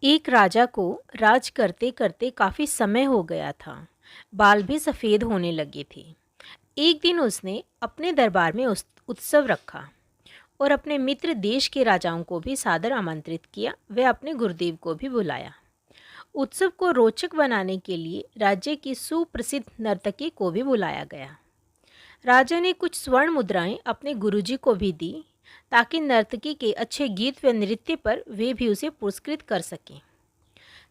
एक राजा को राज करते करते काफ़ी समय हो गया था। बाल भी सफ़ेद होने लगे थे। एक दिन उसने अपने दरबार में उत्सव रखा और अपने मित्र देश के राजाओं को भी सादर आमंत्रित किया। वह अपने गुरुदेव को भी बुलाया। उत्सव को रोचक बनाने के लिए राज्य की सुप्रसिद्ध नर्तकी को भी बुलाया गया। राजा ने कुछ स्वर्ण मुद्राएं अपने गुरुजी को भी दी ताकि नर्तकी के अच्छे गीत व नृत्य पर वे भी उसे पुरस्कृत कर सकें।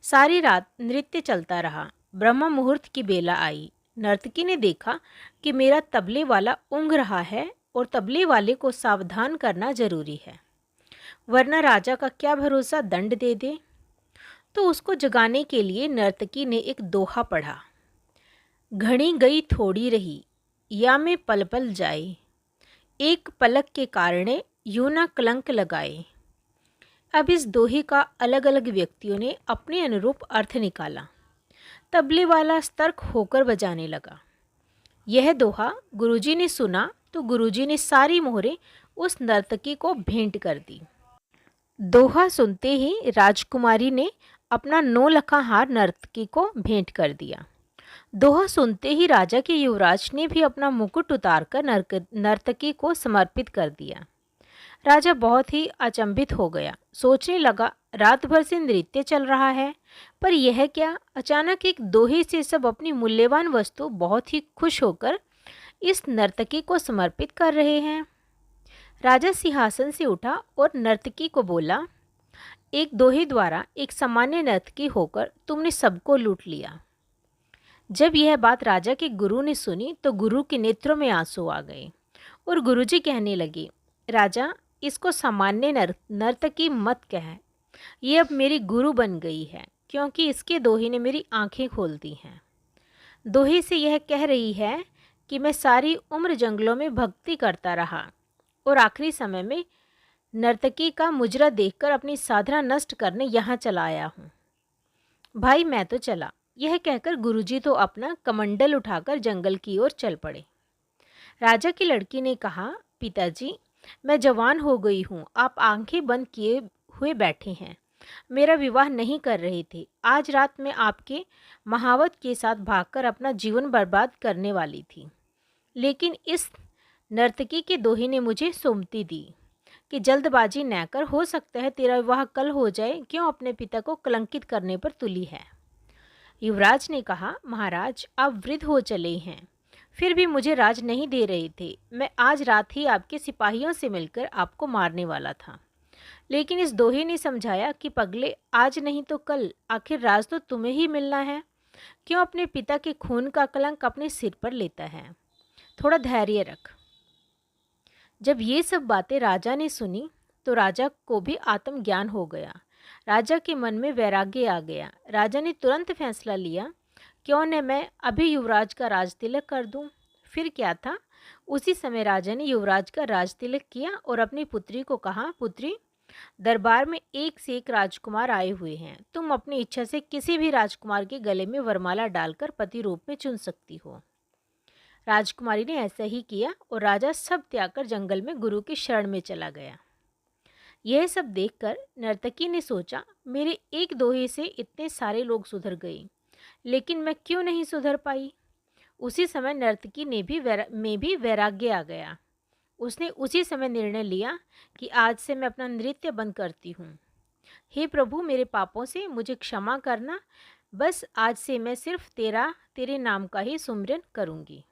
सारी रात नृत्य चलता रहा। ब्रह्म मुहूर्त की बेला आई। नर्तकी ने देखा कि मेरा तबले वाला ऊँघ रहा है और तबले वाले को सावधान करना जरूरी है, वरना राजा का क्या भरोसा दंड दे दे। तो उसको जगाने के लिए नर्तकी ने एक दोहा पढ़ा। घड़ी गई थोड़ी रही, या में पल पल जाए, एक पलक के कारणे यूं न कलंक लगाए। अब इस दोहे का अलग अलग व्यक्तियों ने अपने अनुरूप अर्थ निकाला। तबले वाला सतर्क होकर बजाने लगा। यह दोहा गुरुजी ने सुना तो गुरुजी ने सारी मोहरें उस नर्तकी को भेंट कर दी। दोहा सुनते ही राजकुमारी ने अपना 9 लखा हार नर्तकी को भेंट कर दिया। दोहा सुनते ही राजा के युवराज ने भी अपना मुकुट उतारकर नर्तकी को समर्पित कर दिया। राजा बहुत ही अचंभित हो गया। सोचने लगा, रात भर से नृत्य चल रहा है, पर यह क्या? अचानक एक दोहे से सब अपनी मूल्यवान वस्तु बहुत ही खुश होकर इस नर्तकी को समर्पित कर रहे हैं। राजा सिंहासन से उठा और नर्तकी को बोला, एक दोहे द्वारा एक सामान्य नर्तकी होकर तुमने सबको लूट लिया। जब यह बात राजा के गुरु ने सुनी तो गुरु के नेत्रों में आंसू आ गए और गुरुजी कहने लगे, राजा, इसको सामान्य नर्तकी मत कह। ये अब मेरी गुरु बन गई है, क्योंकि इसके दोहे ने मेरी आंखें खोल दी हैं। दोहे से यह कह रही है कि मैं सारी उम्र जंगलों में भक्ति करता रहा और आखिरी समय में नर्तकी का मुजरा देखकर अपनी साधना नष्ट करने यहाँ चला आया हूँ। भाई मैं तो चला। यह कहकर गुरुजी तो अपना कमंडल उठाकर जंगल की ओर चल पड़े। राजा की लड़की ने कहा, पिताजी, मैं जवान हो गई हूँ, आप आंखें बंद किए हुए बैठे हैं। मेरा विवाह नहीं कर रहे थे। आज रात मैं आपके महावत के साथ भागकर अपना जीवन बर्बाद करने वाली थी, लेकिन इस नर्तकी के दोहे ने मुझे सुमति दी कि जल्दबाजी न कर, हो सकता है तेरा विवाह कल हो जाए। क्यों अपने पिता को कलंकित करने पर तुली है? युवराज ने कहा, महाराज, आप वृद्ध हो चले हैं, फिर भी मुझे राज नहीं दे रहे थे। मैं आज रात ही आपके सिपाहियों से मिलकर आपको मारने वाला था, लेकिन इस दोहे ने समझाया कि पगले, आज नहीं तो कल आखिर राज तो तुम्हें ही मिलना है। क्यों अपने पिता के खून का कलंक अपने सिर पर लेता है? थोड़ा धैर्य रख। जब ये सब बातें राजा ने सुनी तो राजा को भी आत्मज्ञान हो गया। राजा के मन में वैराग्य आ गया। राजा ने तुरंत फैसला लिया, क्यों न मैं अभी युवराज का राज तिलक कर दूं। फिर क्या था, उसी समय राजा ने युवराज का राज तिलक किया और अपनी पुत्री को कहा, पुत्री, दरबार में एक से एक राजकुमार आए हुए हैं। तुम अपनी इच्छा से किसी भी राजकुमार के गले में वरमाला डालकर पति रूप में चुन सकती हो। राजकुमारी ने ऐसा ही किया और राजा सब त्याग कर जंगल में गुरु की शरण में चला गया। यह सब देखकर नर्तकी ने सोचा, मेरे एक दोहे से इतने सारे लोग सुधर गए, लेकिन मैं क्यों नहीं सुधर पाई। उसी समय नर्तकी ने भी वैराग्य आ गया। उसने उसी समय निर्णय लिया कि आज से मैं अपना नृत्य बंद करती हूँ। हे प्रभु, मेरे पापों से मुझे क्षमा करना। बस आज से मैं सिर्फ तेरे नाम का ही सुमिरन करूँगी।